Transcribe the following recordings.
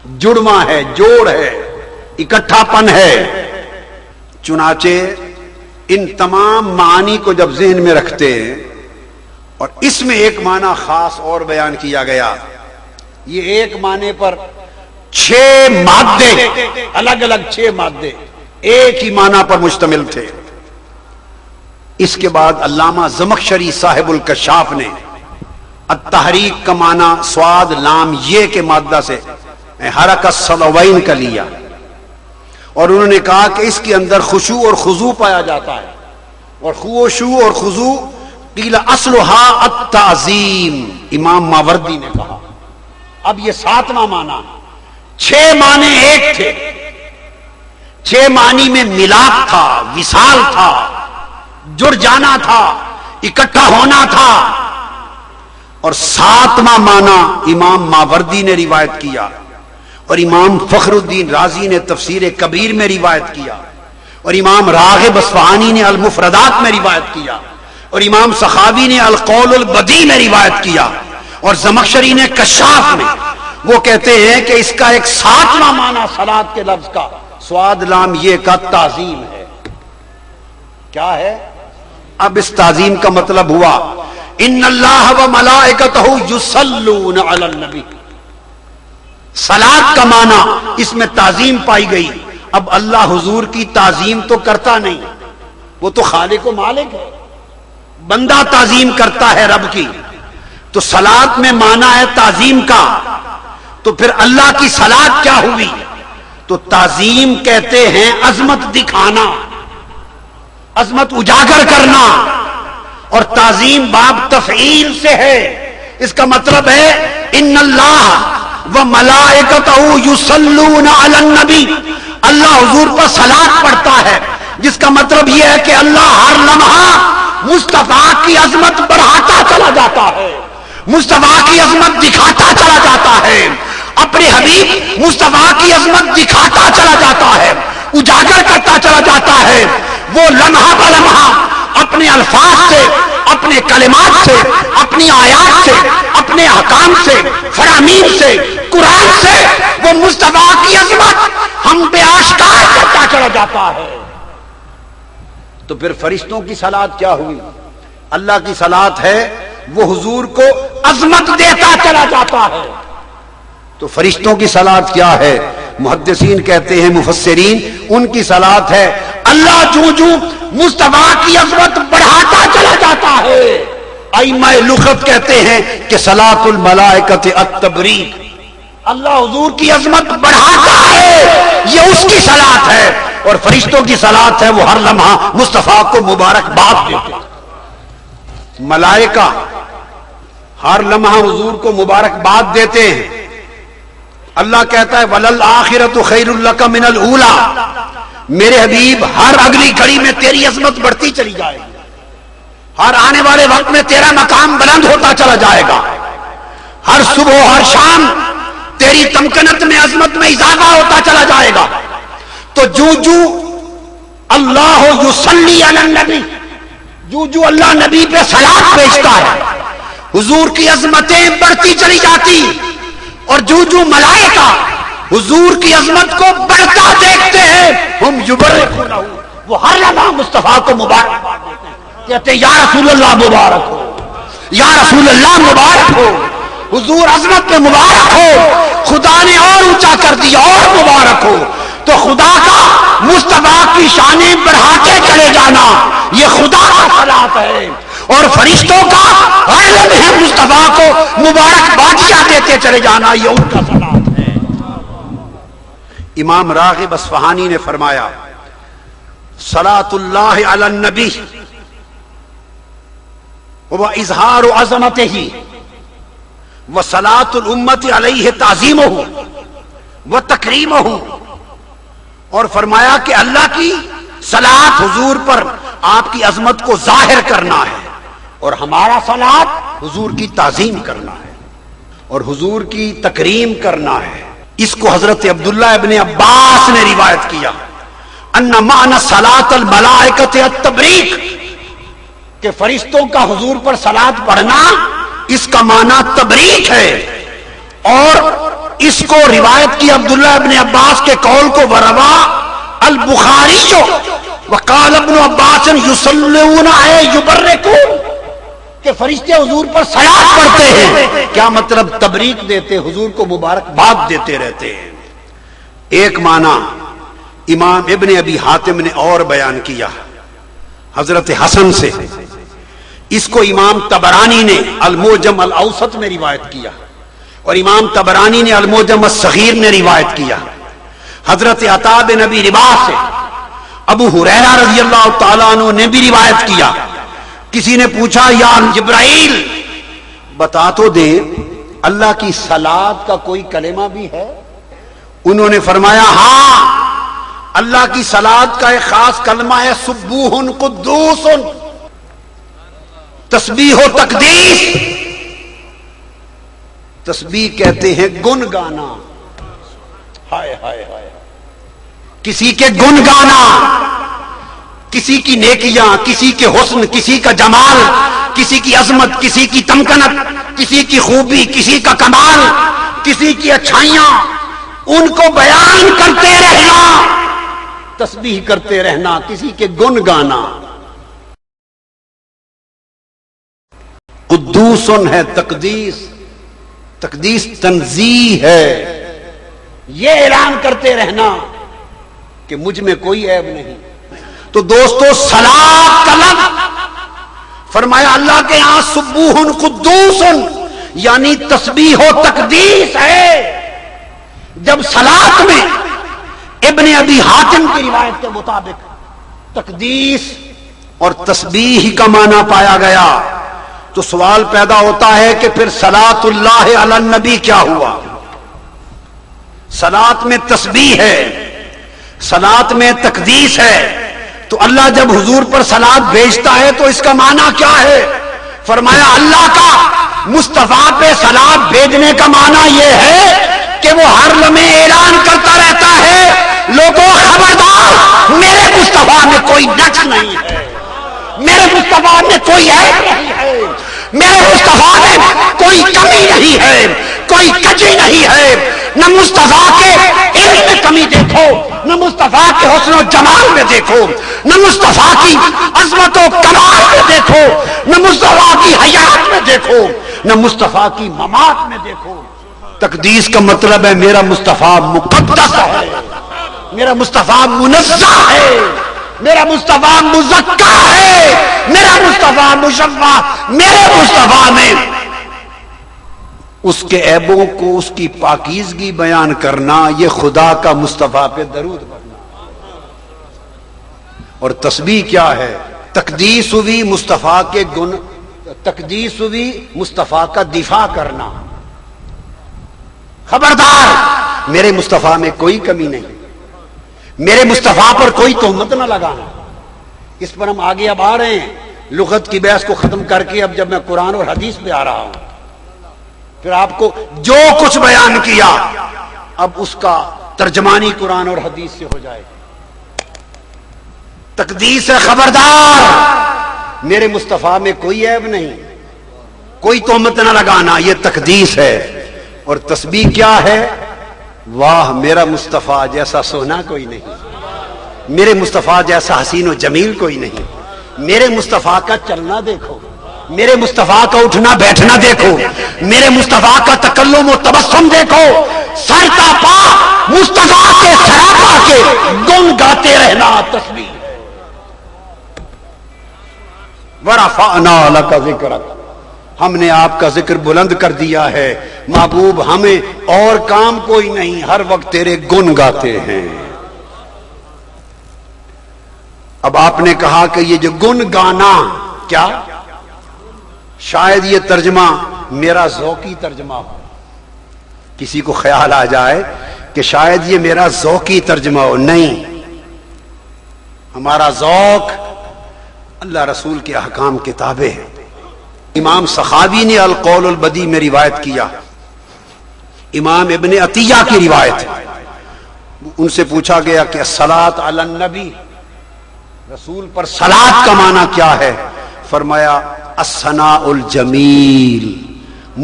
جڑواں ہے، جوڑ ہے، اکٹھا پن ہے۔ چنانچہ ان تمام معانی کو جب ذہن میں رکھتے ہیں اور اس میں ایک معنی خاص اور بیان کیا گیا، یہ ایک معنی پر 6 مادے، الگ الگ 6 مادے ایک ہی معنی پر مشتمل تھے۔ اس کے بعد علامہ زمخشری صاحب الکشاف نے التحریک کا معنی صاد لام یہ کے مادہ سے حرکت صلوین کا لیا، اور انہوں نے کہا کہ اس کے اندر خشوع اور خضوع پایا جاتا ہے، اور خشوع اور خضوع قیل اصلھا التعظیم، امام ماوردی نے کہا۔ اب یہ 7واں معنی، 6 معنی ایک تھے، 6 معنی میں ملاپ تھا، وصال تھا، جڑ جانا تھا، اکٹھا ہونا تھا، اور 7واں معنی امام ماوردی نے روایت کیا، اور امام فخر الدین رازی نے تفسیر کبیر میں روایت کیا، اور امام راغب اصفہانی نے المفردات میں روایت کیا، اور امام سخاوی نے القول البدیع میں روایت کیا، اور زمخشری نے کشاف میں۔ وہ کہتے ہیں کہ اس کا ایک 7واں معنی صلاۃ کے لفظ کا صاد لام یہ کا تعظیم ہے۔ کیا ہے؟ اب اس تعظیم کا مطلب ہوا ان اللہ و ملائکتہ یصلون علی النبی، صلاۃ کا معنی اس میں تعظیم پائی گئی۔ اب اللہ حضور کی تعظیم تو کرتا نہیں، وہ تو خالق و مالک ہے، بندہ تعظیم کرتا ہے رب کی، تو صلاۃ میں معنی ہے تعظیم کا، تو پھر اللہ کی صلاۃ کیا ہوئی؟ تو تعظیم کہتے ہیں عظمت دکھانا، عظمت اجاگر کرنا، اور تعظیم باب تفعیل سے ہے۔ اس کا مطلب ہے ان اللہ و ملائکتہ یصلون علی النبی، اللہ حضور پر صلاۃ پڑھتا ہے، جس کا مطلب یہ ہے کہ اللہ ہر لمحہ مصطفیٰ کی عظمت بڑھاتا چلا جاتا ہے، مصطفیٰ کی عظمت دکھاتا چلا جاتا ہے، اپنے حبیب مصطفیٰ کی عظمت دکھاتا چلا جاتا ہے، اجاگر کرتا چلا جاتا ہے۔ وہ لمحہ بلمحہ اپنے الفاظ سے، اپنے کلمات سے، اپنی آیات سے، اپنے احکام سے، فرامین سے، قرآن سے وہ مصطفیٰ کی عظمت ہم پہ آشکار کرتا چلا جاتا ہے۔ تو پھر فرشتوں کی صلاۃ کیا ہوئی؟ اللہ کی صلاۃ ہے وہ حضور کو عظمت دیتا چلا جاتا ہے۔ تو فرشتوں کی صلاۃ کیا ہے؟ محدثین کہتے ہیں، مفسرین، ان کی صلاۃ ہے اللہ جوں جوں مصطفیٰ کی عظمت بڑھاتا چلا جاتا ہے۔ ائمہ لغت کہتے ہیں کہ صلاۃ الملائکۃ التبریک، اللہ حضور کی عظمت بڑھاتا ہے، یہ اس کی صلاۃ ہے، اور فرشتوں کی صلاۃ ہے وہ ہر لمحہ مصطفیٰ کو مبارکباد دیتے ہیں۔ ملائکہ ہر لمحہ حضور کو مبارکباد دیتے ہیں۔ اللہ کہتا ہے وَلَلْآخِرَةُ خَيْرٌ لَكَ مِنَ الْأُولَىٰ، میرے حبیب ہر اگلی گھڑی میں تیری عظمت بڑھتی چلی جائے گی، ہر آنے والے وقت میں تیرا مقام بلند ہوتا چلا جائے گا، ہر صبح ہر شام تیری تمکنت میں عظمت میں اضافہ ہوتا چلا جائے گا۔ تو جو اللہ یصلی علی النبی، جو اللہ نبی پہ صلاۃ بھیجتا ہے، حضور کی عظمتیں بڑھتی چلی جاتی، اور جو ملائکہ حضور کی عظمت کو بڑھتا دیکھتے ہیں، ہم یبرکونہ، وہ ہر لمحہ مصطفیٰ کو مبارکباد دیتے ہیں، کہتے ہیں یا رسول اللہ مبارک ہو، یا رسول اللہ مبارک ہو، حضور عظمت پہ مبارک ہو، خدا نے اور اونچا کر دیا اور مبارک ہو۔ تو خدا کا مصطفیٰ کی شانیں بڑھاتے چلے جانا یہ خدا کا صلاۃ ہے، اور فرشتوں کا ہر لمحے مصطفیٰ کو مبارکبادیاں دیتے چلے جانا یہ ان کا صلاۃ ہے۔ امام راغب اصفہانی نے فرمایا صلاۃ اللہ علی النبی واظہار عظمتہ وصلاۃ الامت علیہ تعظیمہ وتکریمہ، اور فرمایا کہ اللہ کی صلاۃ حضور پر آپ کی عظمت کو ظاہر کرنا ہے، اور ہمارا صلاۃ حضور کی تعظیم کرنا ہے اور حضور کی تکریم کرنا ہے۔ اس کو حضرت عبداللہ ابن عباس نے روایت کیا ان معنی صلاۃ الملائکۃ التبریک، کہ فرشتوں کا حضور پر صلاۃ پڑھنا اس کا معنی تبریک ہے، اور اس کو روایت کی عبداللہ ابن عباس کے قول کو وروا البخاری جو وقال ابن عباس یصلون یبرکون کہ فرشتے حضور پر صلات پڑھتے ہیں. کیا مطلب؟ تبریک دیتے، حضور کو مبارکباد دیتے رہتے ہیں. ایک معنی امام ابن ابی حاتم نے اور بیان کیا حضرت حسن سے، اس کو امام طبرانی نے المعجم الاوسط میں روایت کیا اور امام طبرانی نے المعجم الصغیر میں روایت کیا. حضرت عطا بن ابی رباح سے ابو ہریرہ رضی اللہ تعالیٰ عنہ نے بھی روایت کیا. کسی نے پوچھا یا جبرائیل بتا تو دے اللہ کی صلات کا کوئی کلمہ بھی ہے؟ انہوں نے فرمایا ہاں، اللہ کی صلات کا ایک خاص کلمہ ہے سبوح قدوس، تسبیح و تقدیس. تسبیح کہتے ہیں گن گانا، ہائے ہائے ہائے، کسی کے گن گانا، کسی کی نیکیاں، کسی کے حسن، کسی کا جمال، کسی کی عظمت، کسی کی تمکنت، کسی کی خوبی، کسی کا کمال، کسی کی اچھائیاں، ان کو بیان کرتے رہنا، تسبیح کرتے رہنا، کسی کے گن گانا. قدوس ہے تقدیس، تقدیس تنزیہ ہے، یہ اعلان کرتے رہنا کہ مجھ میں کوئی عیب نہیں. تو دوستو صلات کا لفظ فرمایا اللہ کے یہاں سبوح قدوس یعنی تسبیح و تقدیس ہے. جب صلات میں ابن ابی حاتم کی روایت کے مطابق تقدیس اور تسبیح کا معنی پایا گیا تو سوال پیدا ہوتا ہے کہ پھر صلاۃ اللہ علی النبی کیا ہوا؟ صلات میں تسبیح ہے، صلات میں تقدیس ہے، تو اللہ جب حضور پر صلات بھیجتا ہے تو اس کا معنی کیا ہے؟ فرمایا اللہ کا مصطفیٰ پہ صلات بھیجنے کا معنی یہ ہے کہ وہ ہر لمحے اعلان کرتا رہتا ہے لوگوں خبردار، میرے مصطفیٰ میں کوئی نقص نہیں ہے، میرے مصطفیٰ میں کوئی عیب نہیں ہے، میرے مصطفیٰ میں کوئی کمی نہیں ہے، کوئی کجی نہیں ہے. نہ مصطفیٰ کے علم میں کمی دیکھو، نہ مصطفیٰ کے حسن و جمال میں دیکھو، نہ مصطفیٰ کی عظمت و کمال میں دیکھو، نہ مصطفیٰ کی حیات میں دیکھو، نہ مصطفیٰ کی ممات میں دیکھو. تقدیس کا مطلب ہے میرا مصطفیٰ مقدس ہے، میرا مصطفیٰ منزہ ہے، میرا مصطفیٰ مزکا ہے، میرا مصطفیٰ مشفع. میرے مصطفیٰ میں اس کے عیبوں کو، اس کی پاکیزگی بیان کرنا، یہ خدا کا مصطفیٰ پہ درود پڑھنا. اور تسبیح کیا ہے؟ تقدیس ہوئی مصطفیٰ کے گن، تقدیس ہوئی مصطفیٰ کا دفاع کرنا. خبردار میرے مصطفیٰ میں کوئی کمی نہیں، میرے مصطفیٰ پر کوئی تہمت نہ لگانا. اس پر ہم آگے اب آ رہے ہیں، لغت کی بحث کو ختم کر کے اب جب میں قرآن اور حدیث پہ آ رہا ہوں، پھر آپ کو جو کچھ بیان کیا اب اس کا ترجمانی قرآن اور حدیث سے ہو جائے. تقدیس ہے، خبردار میرے مصطفیٰ میں کوئی عیب نہیں، کوئی تہمت نہ لگانا، یہ تقدیس ہے. اور تسبیح کیا ہے؟ واہ میرا مصطفیٰ جیسا سونا کوئی نہیں، میرے مصطفیٰ جیسا حسین و جمیل کوئی نہیں. میرے مصطفیٰ کا چلنا دیکھو، میرے مصطفیٰ کا اٹھنا بیٹھنا دیکھو، میرے مصطفیٰ کا تکلم و تبسم دیکھو. سر کا پا مصطفیٰ کے سراپا کے گن گاتے رہنا تسبیح. وَرَفَعْنَا لَكَ ذِكْرَكَ، ہم نے آپ کا ذکر بلند کر دیا ہے. محبوب ہمیں اور کام کوئی نہیں، ہر وقت تیرے گن گاتے ہیں. اب آپ نے کہا کہ یہ جو گن گانا، کیا شاید یہ ترجمہ میرا ذوقی ترجمہ ہو، کسی کو خیال آ جائے کہ شاید یہ میرا ذوقی ترجمہ ہو. نہیں، ہمارا ذوق اللہ رسول کے احکام کتابیں ہیں. امام سخاوی نے القول البدی میں روایت کیا، امام ابن عطیہ کی روایت، ان سے پوچھا گیا کہ الصلاۃ علی النبی، رسول پر صلاۃ کا معنی کیا ہے؟ فرمایا الثناء الجمیل،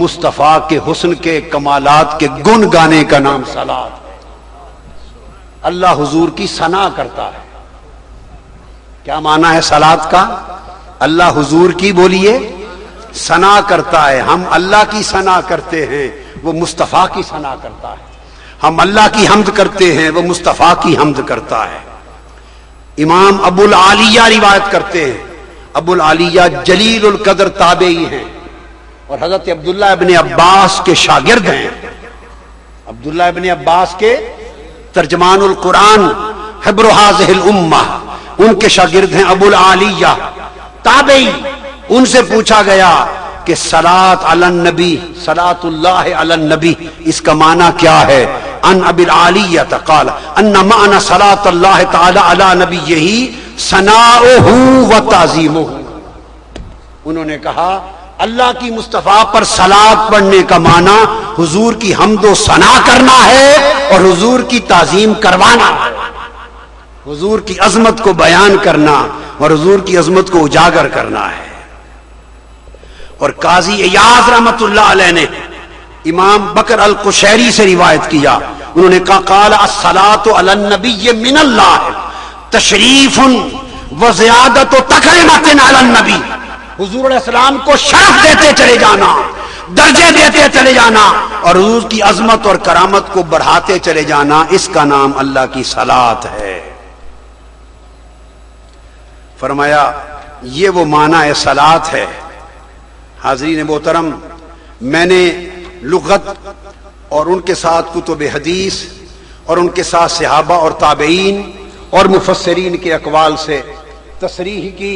مصطفیٰ کے حسن کے کمالات کے گن گانے کا نام صلات ہے۔ اللہ حضور کی ثنا کرتا ہے۔ کیا معنی ہے صلات کا؟ اللہ حضور کی بولیے ثنا کرتا ہے۔ ہم اللہ کی ثنا کرتے ہیں، وہ مصطفیٰ کی ثنا کرتا ہے۔ ہم اللہ کی حمد کرتے ہیں، وہ مصطفیٰ کی حمد کرتا ہے۔ امام ابو العالیہ روایت کرتے ہیں، ابو العالیہ جلیل القدر تابعی ہیں اور حضرت عبداللہ ابن عباس کے شاگرد ہیں۔ عبداللہ ابن عباس کے ترجمان القرآن حبر هذه الامہ، ان کے شاگرد ہیں ابو العالیہ تابعی۔ ان سے پوچھا گیا کہ صلاۃ علی النبی، صلاۃ اللہ علی النبی، اس کا معنی کیا ہے؟ ان ابی العالیہ قال ان معنی صلاۃ اللہ تعالی علی نبیہ ثناؤہ و تعظیمہ۔ انہوں نے کہا اللہ کی مصطفیٰ پر صلاۃ پڑھنے کا معنی حضور کی حمد و ثنا کرنا ہے اور حضور کی تعظیم کروانا، حضور کی عظمت کو بیان کرنا اور حضور کی عظمت کو اجاگر کرنا ہے۔ اور قاضی ایاز رحمت اللہ علیہ نے امام بکر القشیری سے روایت کیا، انہوں نے کہا قال الصلاۃ علی النبی من اللہ تشریف و زیادت تکرمۃ علی النبی، حضور علیہ السلام کو شرف دیتے چلے جانا، درجے دیتے چلے جانا اور حضور کی عظمت اور کرامت کو بڑھاتے چلے جانا، اس کا نام اللہ کی صلاۃ ہے۔ فرمایا یہ وہ معنی صلاۃ ہے۔ حاضرین محترم، میں نے لغت اور ان کے ساتھ کتب حدیث اور ان کے ساتھ صحابہ اور تابعین اور مفسرین کے اقوال سے تصریح کی،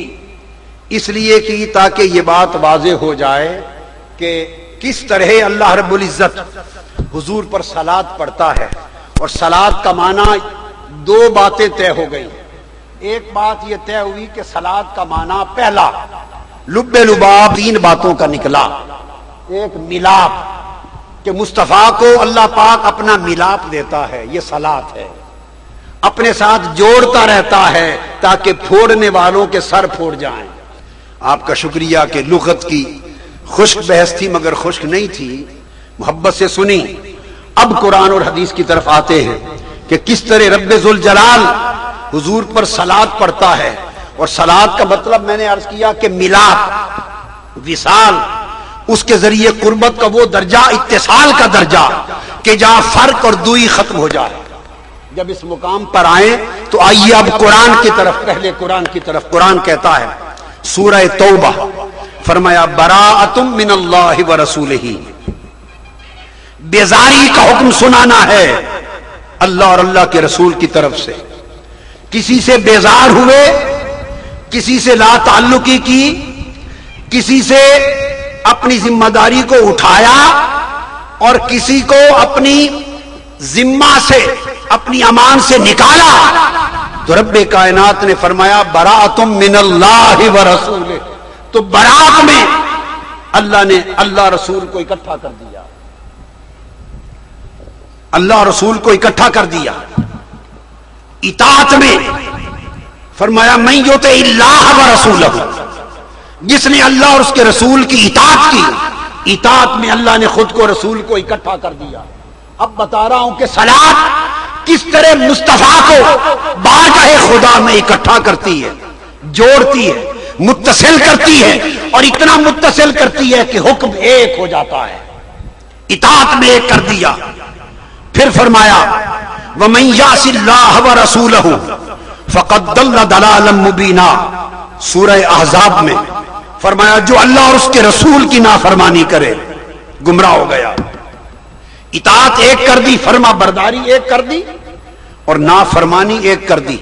اس لیے کی تاکہ یہ بات واضح ہو جائے کہ کس طرح اللہ رب العزت حضور پر صلاۃ پڑھتا ہے۔ اور صلاۃ کا معنی دو باتیں طے ہو گئی۔ ایک بات یہ طے ہوئی کہ صلاۃ کا معنی پہلا لب لباب تین باتوں کا نکلا۔ ایک ملاپ، کہ مصطفیٰ کو اللہ پاک اپنا ملاپ دیتا ہے، یہ صلاۃ ہے، اپنے ساتھ جوڑتا رہتا ہے تاکہ پھوڑنے والوں کے سر پھوڑ جائیں۔ آپ کا شکریہ کہ لغت کی خشک بحث تھی مگر خشک نہیں تھی، محبت سے سنی۔ اب قرآن اور حدیث کی طرف آتے ہیں کہ کس طرح رب ذوالجلال حضور پر صلاۃ پڑھتا ہے۔ اور صلاۃ کا مطلب میں نے عرض کیا کہ ملاپ، وصال، اس کے ذریعے قربت کا وہ درجہ، اتصال کا درجہ کہ جہاں فرق اور دوئی ختم ہو جائے۔ جب اس مقام پر آئیں تو آئیے اب قرآن کی طرف، پہلے قرآن کی طرف۔ قرآن کہتا ہے سورہ توبہ، فرمایا براءۃ من اللہ ورسولہ، بیزاری کا حکم سنانا ہے اللہ اور اللہ کے رسول کی طرف سے۔ کسی سے بیزار ہوئے، کسی سے لا تعلقی کی، کسی سے اپنی ذمہ داری کو اٹھایا اور کسی کو اپنی ذمہ سے، اپنی امان سے نکالا، تو رب کائنات نے فرمایا براءۃ من اللہ ورسولہ، تو برات میں اللہ نے اللہ رسول کو اکٹھا کر دیا، اللہ رسول کو اکٹھا کر دیا۔ اطاعت میں فرمایا من یطع اللہ ورسولہ، جس نے اللہ اور اس کے رسول کی اطاعت کی، اطاعت میں اللہ نے خود کو رسول کو اکٹھا کر دیا۔ اب بتا رہا ہوں کہ صلاۃ کس طرح مصطفیٰ کو بارگاہ خدا میں اکٹھا کرتی ہے، جوڑتی ہے، متصل کرتی ہے، اور اتنا متصل کرتی ہے کہ حکم ایک ہو جاتا ہے، اطاعت میں ایک کر دیا۔ پھر فرمایا وَمَن يَعْصِ اللَّهَ وَرَسُولَهُ فَقَدْ ضَلَّ ضَلَالًا مُبِينًا، سورہ احزاب میں فرمایا جو اللہ اور اس کے رسول کی نافرمانی کرے گمراہ ہو گیا۔ اطاعت ایک کر دی، فرما برداری ایک کر دی، اور نافرمانی ایک کر دی۔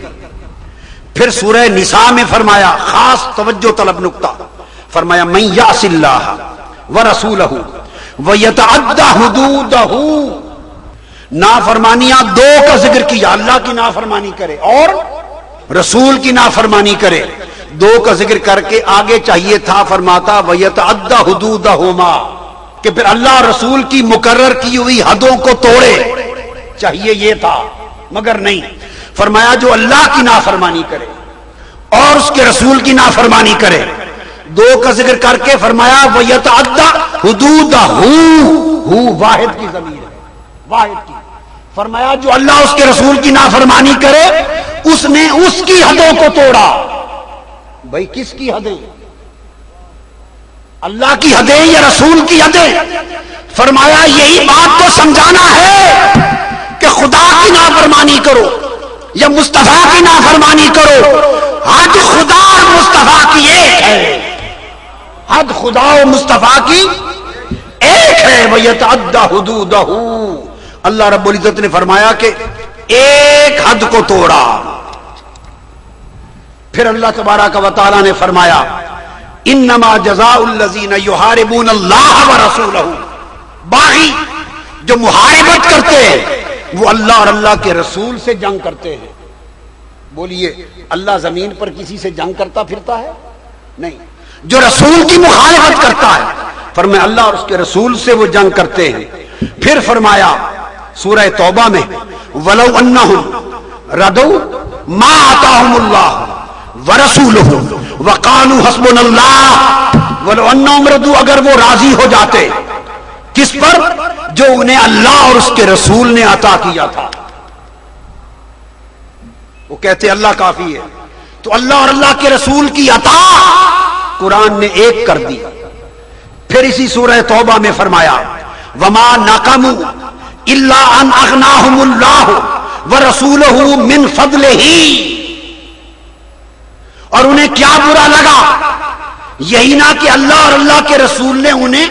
پھر سورہ نساء میں فرمایا خاص توجہ طلب نقطہ، فرمایا من یعص اللہ ورسولہ ویتعدی حدودہ، نافرمانیاں دو کا ذکر کیا، اللہ کی نافرمانی کرے اور رسول کی نافرمانی کرے، دو کا ذکر کر کے آگے چاہیے تھا فرماتا ویتعدی حدودہما، کہ پھر اللہ اور رسول کی مقرر کی ہوئی حدوں کو توڑے، چاہیے یہ تھا مگر نہیں۔ فرمایا جو اللہ کی نافرمانی کرے اور اس کے رسول کی نافرمانی کرے، دو کا ذکر کر کے فرمایا وَيَتَعَدَّى حُدُودَهُ، واحد کی ضمیر ہے، واحد کی. فرمایا جو اللہ اس کے رسول کی نافرمانی کرے اس نے اس کی حدوں کو توڑا. بھائی کس کی حدیں؟ اللہ کی حدیں یا رسول کی حدیں؟ فرمایا یہی بات تو سمجھانا ہے کہ خدا کی نافرمانی کرو یا مصطفیٰ کی نافرمانی کرو، حد خدا اور مصطفیٰ کی ایک ہے، حد خدا و مصطفیٰ کی ایک ہے. وَيَتَعَدَّى حُدُودَهُ، اللہ رب العزت نے فرمایا کہ ایک حد کو توڑا. پھر اللہ تبارک و تعالی نے فرمایا انما جزاء الذین یحاربون اللہ ورسولہ، باغی جو محاربت کرتے ہیں وہ اللہ اور اللہ کے رسول سے جنگ کرتے ہیں. بولیے اللہ زمین پر کسی سے جنگ کرتا پھرتا ہے؟ نہیں. جو رسول کی مخالفت کرتا ہے فرمایا اللہ اور اس کے رسول سے وہ جنگ کرتے ہیں. پھر فرمایا سورہ توبہ میں وَلَوْ أَنَّهُمْ رَضَوْا مَا آتَاهُمُ اللَّهُ وَرَسُولُهُ وَقَالُوا حَسْبُنَا اللَّهُ وَلَوْ أَنَّهُمْ رَضُوا، اگر وہ راضی ہو جاتے کس پر؟ جو انہیں اللہ اور اس کے رسول نے عطا کیا تھا. وہ کہتے اللہ کافی ہے، تو اللہ اور اللہ کے رسول کی عطا قرآن نے ایک کر دی. پھر اسی سورہ توبہ میں فرمایا وَمَا نَقَمُوا إِلَّا أَنْ أَغْنَاهُمُ اللَّهُ وَرَسُولُهُ مِنْ فَضْلِهِ، اور انہیں کیا برا لگا؟ یہی نہ کہ اللہ اور اللہ کے رسول نے انہیں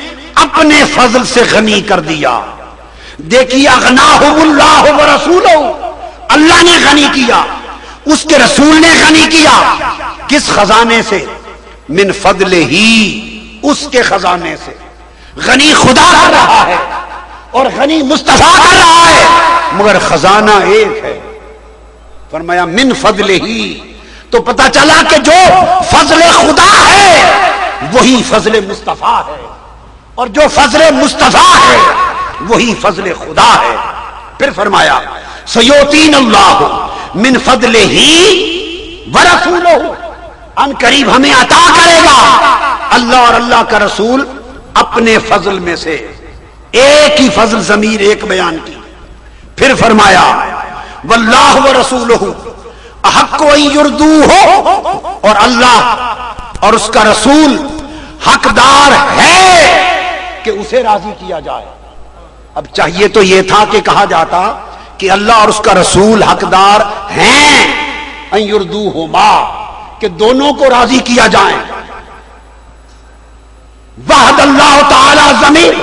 اپنے فضل سے غنی کر دیا. دیکھیے اغناہم اللہ ورسولہ، اللہ نے غنی کیا، اس کے رسول نے غنی کیا. کس خزانے سے؟ من فضلہ، اس کے خزانے سے. غنی خدا کر رہا ہے اور غنی مصطفیٰ کر رہا ہے، مگر خزانہ ایک ہے. فرمایا من فضلہ، تو پتہ چلا کہ جو فضل خدا ہے وہی فضل مصطفیٰ ہے، اور جو فضل مصطفیٰ ہے وہی فضل خدا ہے. پھر فرمایا سیؤتین اللہ من فضلہ ورسولہ، ان قریب ہمیں عطا کرے گا اللہ اور اللہ کا رسول اپنے فضل میں سے. ایک ہی فضل، ضمیر ایک بیان کی. پھر فرمایا واللہ ورسولہ احق ان یردوہ، اور اللہ اور اس کا رسول حقدار ہے کہ اسے راضی کیا جائے. اب چاہیے تو یہ تھا کہ کہا جاتا کہ اللہ اور اس کا رسول حقدار ہیں ان یردوہما، کہ دونوں کو راضی کیا جائے. وحد اللہ تعالی ضمیر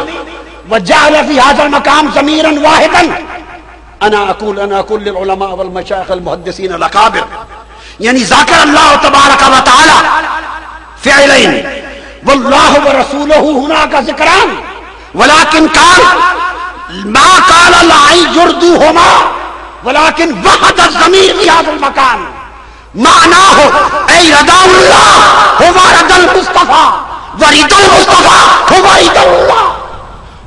وجعل فی هذا المقام ضمیرا واحدا. انا اقول للعلماء والمشایخ المحدثین الاکابر، یعنی ذکر اللہ تبارک و تعالی فعلین واللہ ورسولہ هناك ذکران، ولكن قال ما قال لا يردوهما ولكن وحد الضمیر في هذا المكان. معناه اي رضا الله هو رضا المصطفى ورضا المصطفى هو رضا الله.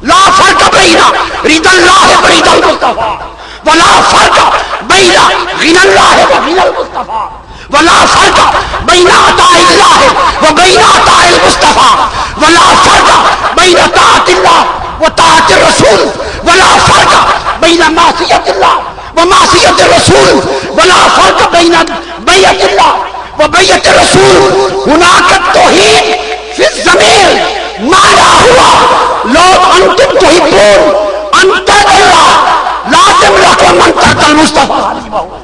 لا فرق بين رضا الله ورضا المصطفى، ولا فرق بين غنى الله وغنى المصطفى، ولا فرق بين عطاء الله وبين عطاء المصطفى، ولا فرق بين طاعة الله وطاعة الرسول، ولا فرق بين معصية الله ومعصية الرسول، ولا فرق بين بيعة الله وبيعة الرسول. هناك التوحيد في الضمير، معنى هو لو أنتم تحبون أن ترضوا الله لازم لكم من ترضى المصطفى.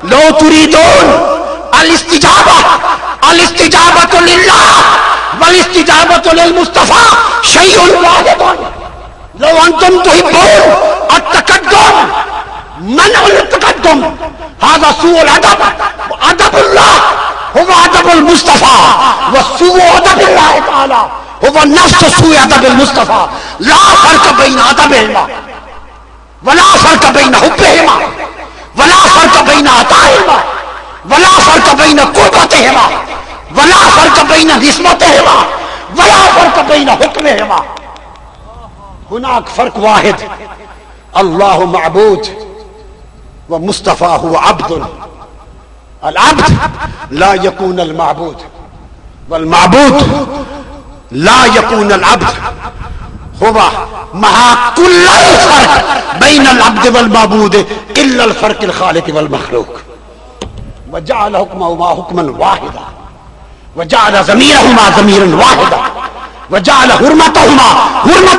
لو تريدون الاستجابة لله والاستجابة للمصطفى شيء واحد. لو أنتم تحبون التقدم منع التقدم، هذا سوء الأدب. وأدب الله هو أدب المصطفى، وسوء أدب الله تعالى هو نفس سوء أدب المصطفى. لا فرق بين أدبهما ولا فرق بين حبهما ولا فرق بين عطائهما ولا فرق بين قربتهما ولا فرق بين نسبتهما ولا فرق بين حكمهما. هناك فرق واحد، الله معبود ومصطفى هو عبد. العبد لا يكون المعبود، والمعبود لا یکون العبد ہوا مع کل الفرق بین العبد والمعبود الا الفرق الخالق والمخلوق وجعل حکمہما حکما واحدا وجعل ضمیرہما ضمیرا واحدا وجعل حرمتہما حرمتا